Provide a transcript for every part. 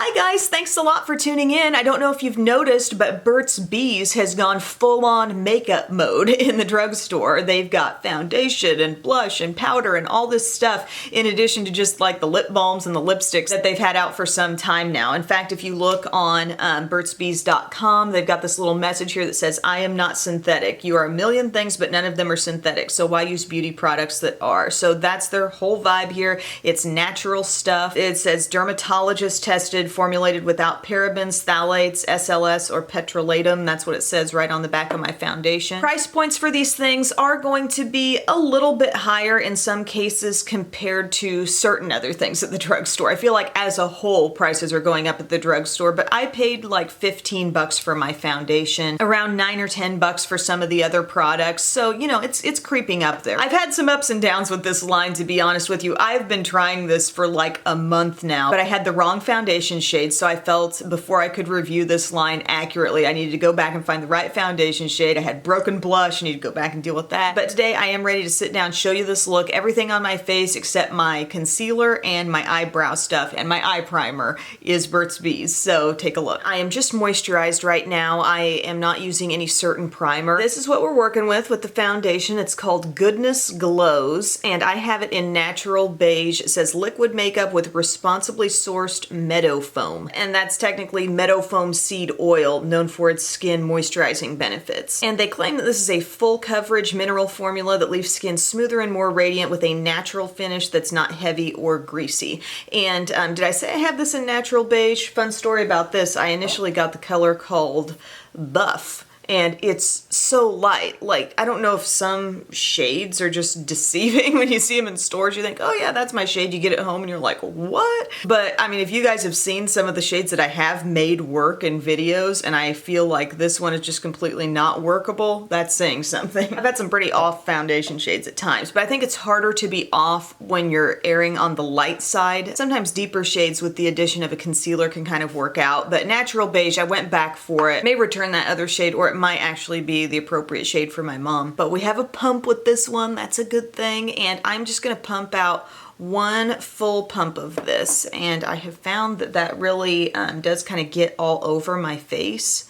Hi guys, thanks a lot for tuning in. I don't know if you've noticed, but Burt's Bees has gone full-on makeup mode in the drugstore. They've got foundation and blush and powder and all this stuff, in addition to just like the lip balms and the lipsticks that they've had out for some time now. In fact, if you look on burtsbees.com, they've got this little message here that says, I am not synthetic. You are a million things, but none of them are synthetic. So why use beauty products that are? So that's their whole vibe here. It's natural stuff. It says dermatologist tested, formulated without parabens, phthalates, SLS, or petrolatum. That's what it says right on the back of my foundation. Price points for these things are going to be a little bit higher in some cases compared to certain other things at the drugstore. I feel like as a whole, prices are going up at the drugstore, but I paid like 15 bucks for my foundation, around 9 or 10 bucks for some of the other products. So, you know, it's creeping up there. I've had some ups and downs with this line, to be honest with you. I've been trying this for like a month now, but I had the wrong foundation shade, so I felt before I could review this line accurately, I needed to go back and find the right foundation shade. I had broken blush, I need to go back and deal with that. But today I am ready to sit down, show you this look, everything on my face except my concealer and my eyebrow stuff, and my eye primer is Burt's Bees, so take a look. I am just moisturized right now. I am not using any certain primer. This is what we're working with the foundation. It's called Goodness Glows, and I have it in natural beige. It says liquid makeup with responsibly sourced meadow foam, and that's technically meadow foam seed oil, known for its skin moisturizing benefits. And they claim that this is a full coverage mineral formula that leaves skin smoother and more radiant with a natural finish that's not heavy or greasy. And did I say I have this in natural beige? Fun story about this, I initially got the color called Buff, and it's so light. Like, I don't know if some shades are just deceiving. When you see them in stores, you think, oh yeah, that's my shade. You get it home and you're like, what? But I mean, if you guys have seen some of the shades that I have made work in videos, and I feel like this one is just completely not workable, that's saying something. I've had some pretty off foundation shades at times, but I think it's harder to be off when you're erring on the light side. Sometimes deeper shades with the addition of a concealer can kind of work out, but natural beige, I went back for it. May return that other shade, or it might actually be the appropriate shade for my mom. But we have a pump with this one, that's a good thing, and I'm just gonna pump out one full pump of this, and I have found that that really does kind of get all over my face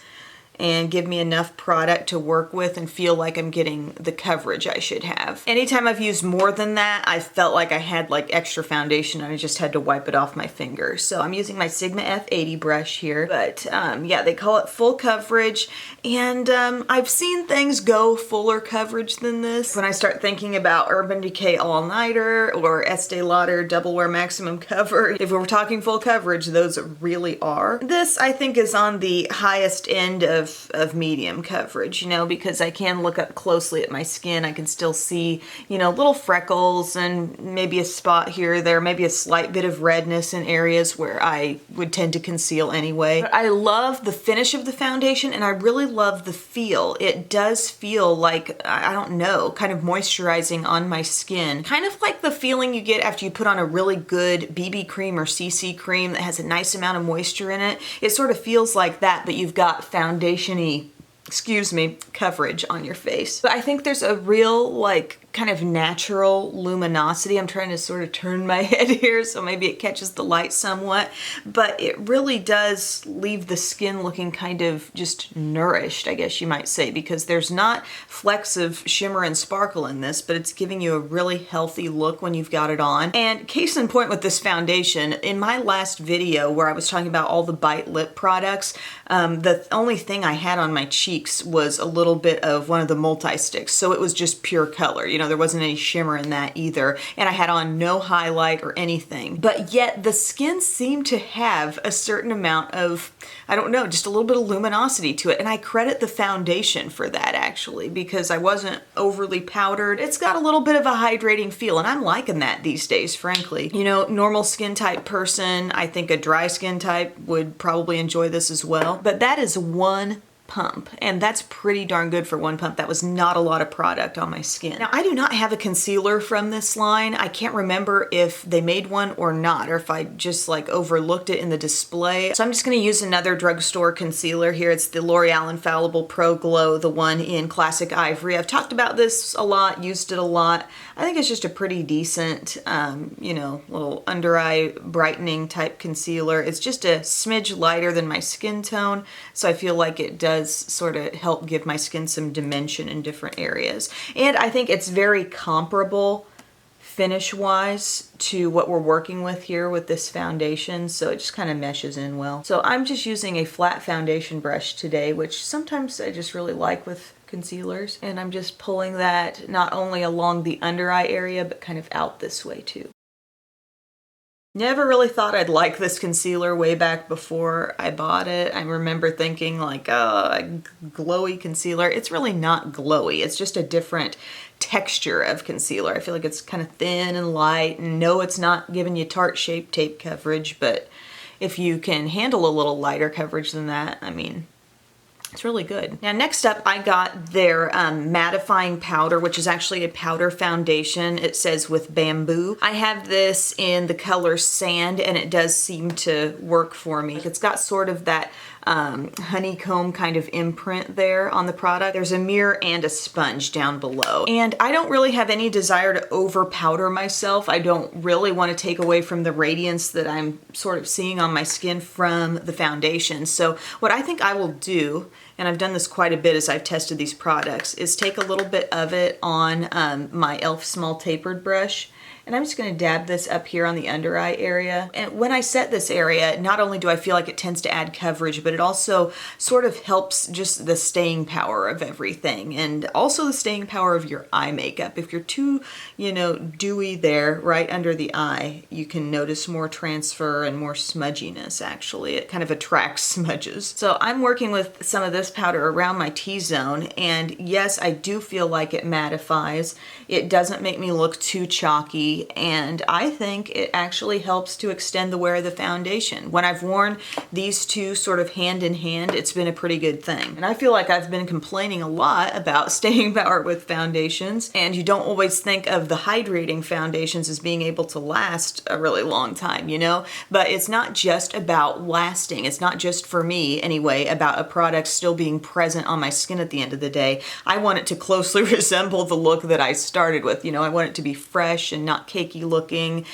and give me enough product to work with and feel like I'm getting the coverage I should have. Anytime I've used more than that, I felt like I had like extra foundation and I just had to wipe it off my fingers. So I'm using my Sigma F80 brush here, but yeah, they call it full coverage, and I've seen things go fuller coverage than this. When I start thinking about Urban Decay All Nighter or Estee Lauder Double Wear Maximum Cover, if we're talking full coverage, those really are. This, I think, is on the highest end of medium coverage, you know, because I can look up closely at my skin. I can still see, you know, little freckles and maybe a spot here or there, maybe a slight bit of redness in areas where I would tend to conceal anyway. But I love the finish of the foundation, and I really love the feel. It does feel like, I don't know, kind of moisturizing on my skin. Kind of like the feeling you get after you put on a really good BB cream or CC cream that has a nice amount of moisture in it. It sort of feels like that, but you've got foundation-y, excuse me, coverage on your face. But I think there's a real, like, kind of natural luminosity. I'm trying to sort of turn my head here so maybe it catches the light somewhat, but it really does leave the skin looking kind of just nourished, I guess you might say, because there's not flecks of shimmer and sparkle in this, but it's giving you a really healthy look when you've got it on. And case in point with this foundation, in my last video where I was talking about all the Bite lip products, the only thing I had on my cheeks was a little bit of one of the multi-sticks, so it was just pure color. You know, there wasn't any shimmer in that either, and I had on no highlight or anything. But yet the skin seemed to have a certain amount of, I don't know, just a little bit of luminosity to it, and I credit the foundation for that actually, because I wasn't overly powdered. It's got a little bit of a hydrating feel, and I'm liking that these days, frankly. You know, normal skin type person, I think a dry skin type would probably enjoy this as well, but that is one pump, and that's pretty darn good for one pump. That was not a lot of product on my skin. Now, I do not have a concealer from this line. I can't remember if they made one or not, or if I just like overlooked it in the display. So I'm just gonna use another drugstore concealer here. It's the L'Oreal Infallible Pro Glow, the one in Classic Ivory. I've talked about this a lot, used it a lot. I think it's just a pretty decent, you know, little under eye brightening type concealer. It's just a smidge lighter than my skin tone, so I feel like it does sort of help give my skin some dimension in different areas. And I think it's very comparable finish-wise to what we're working with here with this foundation, so it just kind of meshes in well. So I'm just using a flat foundation brush today, which sometimes I just really like with concealers, and I'm just pulling that not only along the under eye area, but kind of out this way too. Never really thought I'd like this concealer way back before I bought it. I remember thinking like, oh, a glowy concealer. It's really not glowy. It's just a different texture of concealer. I feel like it's kind of thin and light, and no, it's not giving you Tarte Shape Tape coverage, but if you can handle a little lighter coverage than that, I mean, it's really good. Now next up, I got their Mattifying Powder, which is actually a powder foundation. It says with bamboo. I have this in the color Sand, and it does seem to work for me. It's got sort of that honeycomb kind of imprint there on the product. There's a mirror and a sponge down below. And I don't really have any desire to over powder myself. I don't really want to take away from the radiance that I'm sort of seeing on my skin from the foundation. So what I think I will do, and I've done this quite a bit as I've tested these products, is take a little bit of it on my e.l.f. small tapered brush, and I'm just going to dab this up here on the under eye area. And when I set this area, not only do I feel like it tends to add coverage, but it also sort of helps just the staying power of everything, and also the staying power of your eye makeup. If you're too, you know, dewy there right under the eye, you can notice more transfer and more smudginess actually. It kind of attracts smudges. So I'm working with some of this powder around my T-zone, and yes, I do feel like it mattifies. It doesn't make me look too chalky, and I think it actually helps to extend the wear of the foundation. When I've worn these two sort of hand in hand, it's been a pretty good thing. And I feel like I've been complaining a lot about staying power with foundations, and you don't always think of the hydrating foundations as being able to last a really long time, you know? But it's not just about lasting. It's not just, for me anyway, about a product still being present on my skin at the end of the day. I want it to closely resemble the look that I started with. You know, I want it to be fresh and not cakey looking,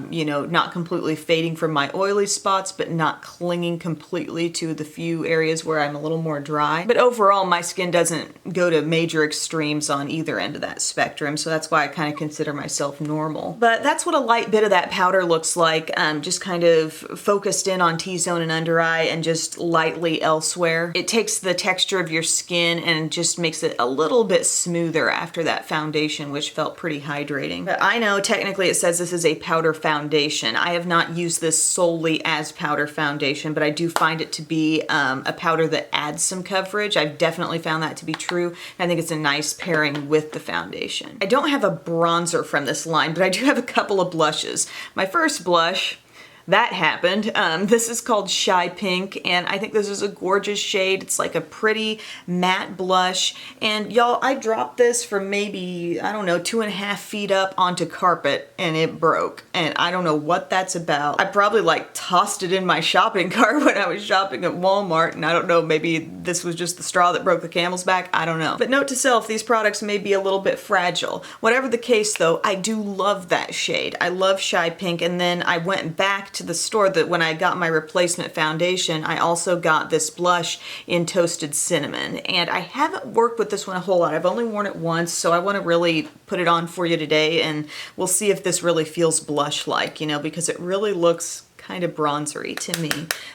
you know, not completely fading from my oily spots, but not clinging completely to the few areas where I'm a little more dry. But overall, my skin doesn't go to major extremes on either end of that spectrum, so that's why I kind of consider myself normal. But that's what a light bit of that powder looks like, just kind of focused in on T-zone and under eye and just lightly elsewhere. It takes the texture of your skin and just makes it a little bit smoother after that foundation, which felt pretty hydrating. But I know technically it says this is a powder foundation. I have not used this solely as powder foundation, but I do find it to be a powder that adds some coverage. I've definitely found that to be true. I think it's a nice pairing with the foundation. I don't have a bronzer from this line, but I do have a couple of blushes. My first blush, that happened. This is called Shy Pink, and I think this is a gorgeous shade. It's like a pretty matte blush, and y'all, I dropped this from maybe, I don't know, 2.5 feet up onto carpet, and it broke, and I don't know what that's about. I probably like tossed it in my shopping cart when I was shopping at Walmart, and I don't know, maybe this was just the straw that broke the camel's back, I don't know. But note to self, these products may be a little bit fragile. Whatever the case though, I do love that shade. I love Shy Pink, and then I went back to the store that when I got my replacement foundation, I also got this blush in Toasted Cinnamon, and I haven't worked with this one a whole lot. I've only worn it once, so I want to really put it on for you today, and we'll see if this really feels blush-like, you know, because it really looks kind of bronzery to me.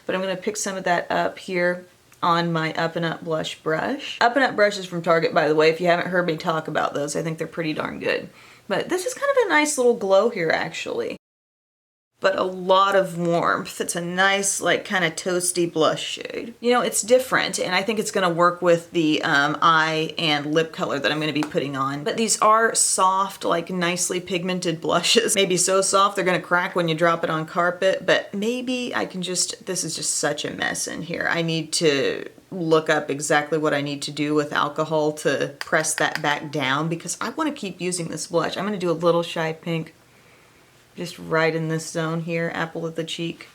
But I'm going to pick some of that up here on my Up and Up blush brush. Up and Up brushes from Target, by the way. If you haven't heard me talk about those, I think they're pretty darn good. But this is kind of a nice little glow here, actually. but a lot of warmth. It's a nice, like, kind of toasty blush shade. You know, it's different, and I think it's gonna work with the eye and lip color that I'm gonna be putting on. But these are soft, like, nicely pigmented blushes. Maybe so soft they're gonna crack when you drop it on carpet, but maybe I can just, this is just such a mess in here. I need to look up exactly what I need to do with alcohol to press that back down, because I wanna keep using this blush. I'm gonna do a little shy pink just right in this zone here, apple of the cheek.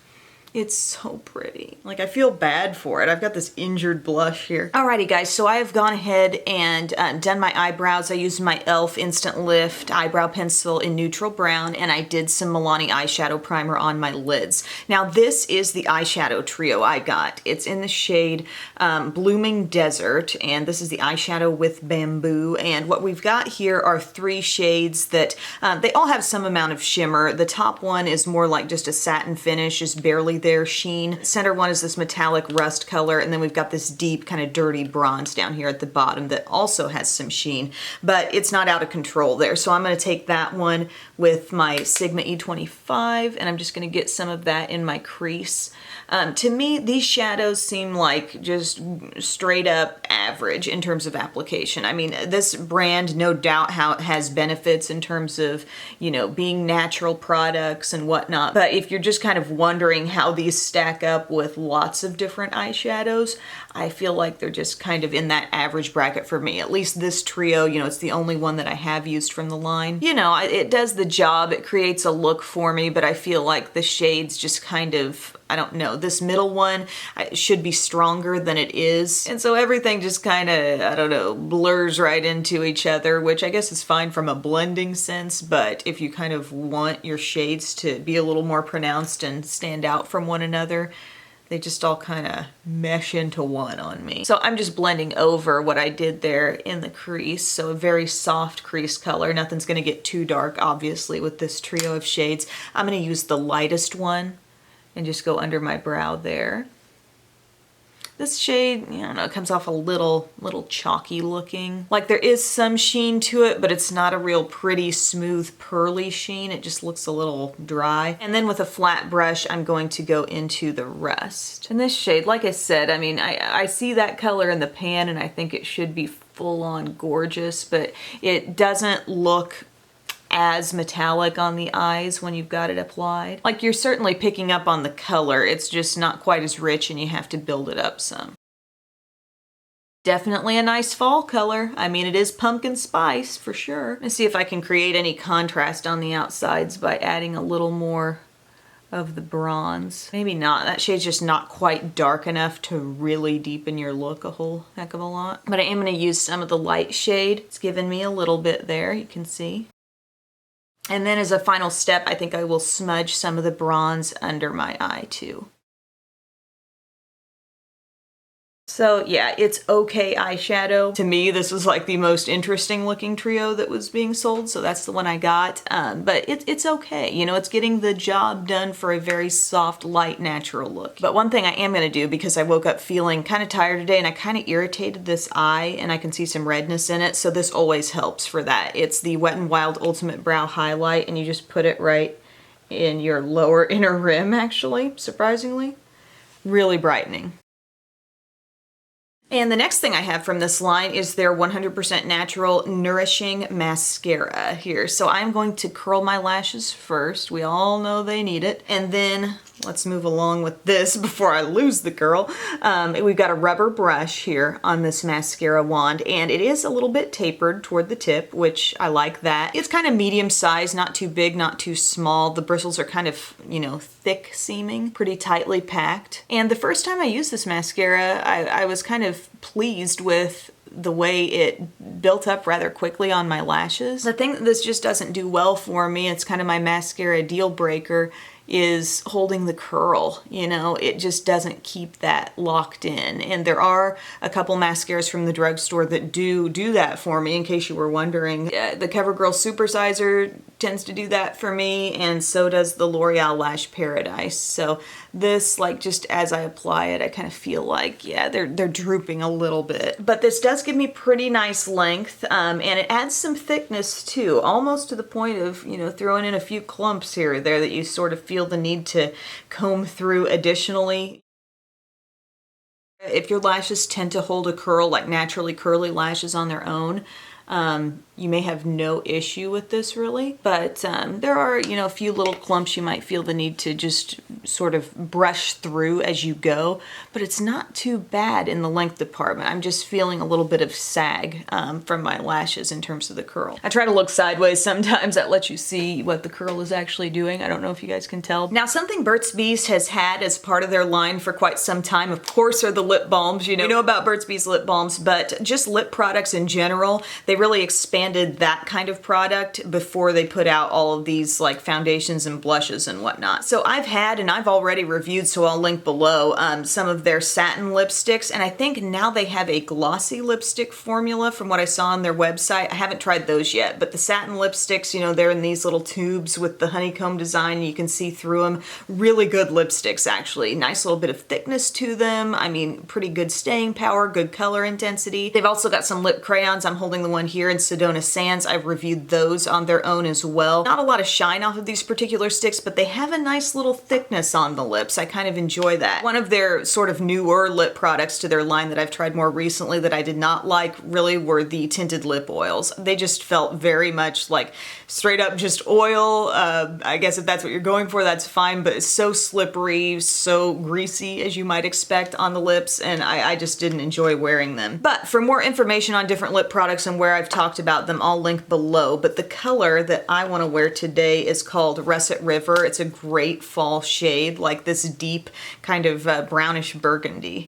It's so pretty. Like, I feel bad for it. I've got this injured blush here. Alrighty guys, so I have gone ahead and done my eyebrows. I used my e.l.f. Instant Lift eyebrow pencil in neutral brown, and I did some Milani eyeshadow primer on my lids. Now this is the eyeshadow trio I got. It's in the shade Blooming Desert, and this is the eyeshadow with bamboo. And what we've got here are 3 shades that, they all have some amount of shimmer. The top one is more like just a satin finish, just barely there sheen. Center one is this metallic rust color, and then we've got this deep kind of dirty bronze down here at the bottom that also has some sheen, but it's not out of control there. So I'm going to take that one with my Sigma E25, and I'm just going to get some of that in my crease. To me, these shadows seem like just straight up average in terms of application. I mean, this brand no doubt has benefits in terms of, you know, being natural products and whatnot. But if you're just kind of wondering how these stack up with lots of different eyeshadows, I feel like they're just kind of in that average bracket for me. At least this trio, you know, it's the only one that I have used from the line. You know, it does the job. It creates a look for me, but I feel like the shades just kind of, I don't know, this middle one should be stronger than it is. And so everything just kind of, I don't know, blurs right into each other, which I guess is fine from a blending sense, but if you kind of want your shades to be a little more pronounced and stand out from one another, they just all kind of mesh into one on me. So I'm just blending over what I did there in the crease. So a very soft crease color. Nothing's gonna get too dark, obviously, with this trio of shades. I'm gonna use the lightest one and just go under my brow there. This shade, I don't know, it comes off a little chalky looking. Like there is some sheen to it, but it's not a real pretty, smooth, pearly sheen. It just looks a little dry. And then with a flat brush, I'm going to go into the rust. And this shade, like I said, I mean, I see that color in the pan and I think it should be full on gorgeous, but it doesn't look as metallic on the eyes when you've got it applied. Like you're certainly picking up on the color, it's just not quite as rich and you have to build it up some. Definitely a nice fall color. I mean, it is pumpkin spice for sure. Let's see if I can create any contrast on the outsides by adding a little more of the bronze. Maybe not, that shade's just not quite dark enough to really deepen your look a whole heck of a lot. But I am gonna use some of the light shade. It's given me a little bit there, you can see. And then as a final step, I think I will smudge some of the bronze under my eye too. So yeah, it's okay eyeshadow. To me, this was like the most interesting looking trio that was being sold, so that's the one I got. But it's okay, you know, it's getting the job done for a very soft, light, natural look. But one thing I am gonna do, because I woke up feeling kind of tired today and I kind of irritated this eye and I can see some redness in it, so this always helps for that. It's the Wet n Wild Ultimate Brow Highlight, and you just put it right in your lower inner rim, actually, surprisingly. Really brightening. And the next thing I have from this line is their 100% natural Nourishing mascara here. So I'm going to curl my lashes first. We all know they need it. And then let's move along with this before I lose the curl. We've got a rubber brush here on this mascara wand, and it is a little bit tapered toward the tip, which I like that. It's kind of medium size, not too big, not too small. The bristles are kind of, you know, thick seeming, pretty tightly packed. And the first time I used this mascara, I was kind of pleased with the way it built up rather quickly on my lashes. The thing that this just doesn't do well for me, it's kind of my mascara deal breaker, is holding the curl. You know, it just doesn't keep that locked in. And there are a couple mascaras from the drugstore that do that for me, in case you were wondering. The CoverGirl Supersizer tends to do that for me, and so does the L'Oreal Lash Paradise. So this, like, just as I apply it, I kind of feel like, yeah, they're drooping a little bit. But this does give me pretty nice length, and it adds some thickness too, almost to the point of, you know, throwing in a few clumps here or there that you sort of feel the need to comb through additionally. If your lashes tend to hold a curl, like naturally curly lashes on their own, you may have no issue with this really, but there are, you know, a few little clumps you might feel the need to just sort of brush through as you go, but it's not too bad in the length department. I'm just feeling a little bit of sag from my lashes in terms of the curl. I try to look sideways sometimes. That lets you see what the curl is actually doing. I don't know if you guys can tell. Now, something Burt's Bees has had as part of their line for quite some time, of course, are the lip balms. You know about Burt's Bees lip balms, but just lip products in general. They really expanded that kind of product before they put out all of these like foundations and blushes and whatnot. So I've had, and I've already reviewed, so I'll link below, some of their satin lipsticks, and I think now they have a glossy lipstick formula from what I saw on their website. I haven't tried those yet, but the satin lipsticks, you know, they're in these little tubes with the honeycomb design, and you can see through them. Really good lipsticks, actually. Nice little bit of thickness to them. I mean, pretty good staying power, good color intensity. They've also got some lip crayons. I'm holding the one here in Sedona Sands. I've reviewed those on their own as well. Not a lot of shine off of these particular sticks, but they have a nice little thickness on the lips. I kind of enjoy that. One of their sort of newer lip products to their line that I've tried more recently that I did not like really were the tinted lip oils. They just felt very much like straight up just oil. I guess if that's what you're going for, that's fine, but it's so slippery, so greasy as you might expect on the lips, and I just didn't enjoy wearing them. But for more information on different lip products and where I've talked about them, I'll link below. But the color that I want to wear today is called Russet River. It's a great fall shade, like this deep kind of brownish burgundy.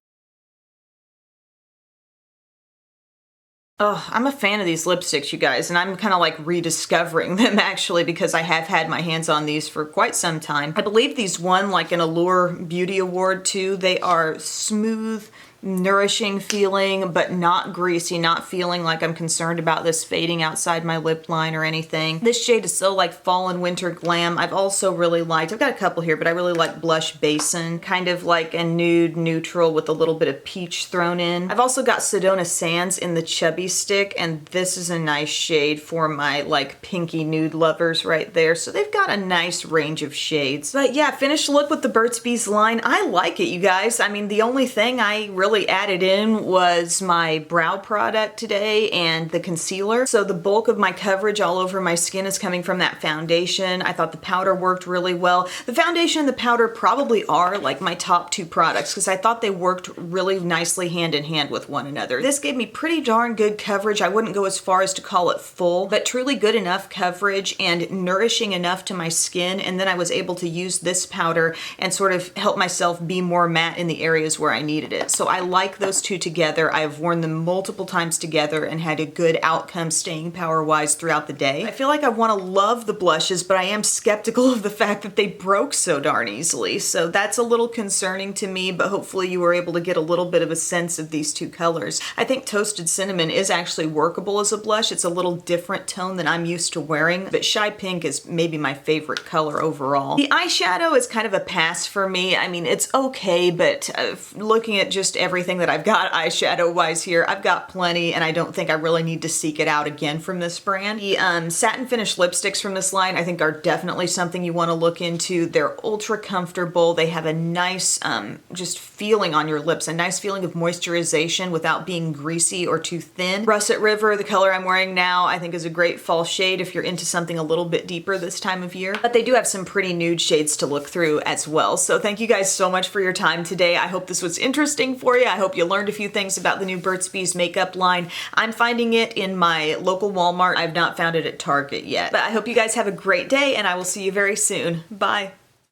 Oh, I'm a fan of these lipsticks, you guys, and I'm kind of like rediscovering them actually because I have had my hands on these for quite some time. I believe these won like an Allure Beauty Award too. They are smooth, nourishing feeling, but not greasy, not feeling like I'm concerned about this fading outside my lip line or anything. This shade is so like fall and winter glam. I've also really liked, I've got a couple here, but I really like Blush Basin, kind of like a nude neutral with a little bit of peach thrown in. I've also got Sedona Sands in the chubby stick, and this is a nice shade for my like pinky nude lovers right there. So they've got a nice range of shades. But yeah, finished look with the Burt's Bees line. I like it, you guys. I mean, the only thing I really added in was my brow product today and the concealer. So the bulk of my coverage all over my skin is coming from that foundation. I thought the powder worked really well. The foundation and the powder probably are like my top two products because I thought they worked really nicely hand in hand with one another. This gave me pretty darn good coverage. I wouldn't go as far as to call it full, but truly good enough coverage and nourishing enough to my skin. And then I was able to use this powder and sort of help myself be more matte in the areas where I needed it. So I like those two together. I've worn them multiple times together and had a good outcome staying power wise throughout the day. I feel like I want to love the blushes, but I am skeptical of the fact that they broke so darn easily. So that's a little concerning to me, but hopefully you were able to get a little bit of a sense of these two colors. I think Toasted Cinnamon is actually workable as a blush. It's a little different tone than I'm used to wearing, but Shy Pink is maybe my favorite color overall. The eyeshadow is kind of a pass for me. I mean, it's okay, but looking at just everything that I've got eyeshadow wise here, I've got plenty, and I don't think I really need to seek it out again from this brand. The satin finish lipsticks from this line I think are definitely something you want to look into. They're ultra comfortable. They have a nice just feeling on your lips, a nice feeling of moisturization without being greasy or too thin. Russet River, the color I'm wearing now, I think is a great fall shade if you're into something a little bit deeper this time of year. But they do have some pretty nude shades to look through as well. So thank you guys so much for your time today. I hope this was interesting for you. I hope you learned a few things about the new Burt's Bees makeup line. I'm finding it in my local Walmart. I've not found it at Target yet. But I hope you guys have a great day, and I will see you very soon. Bye.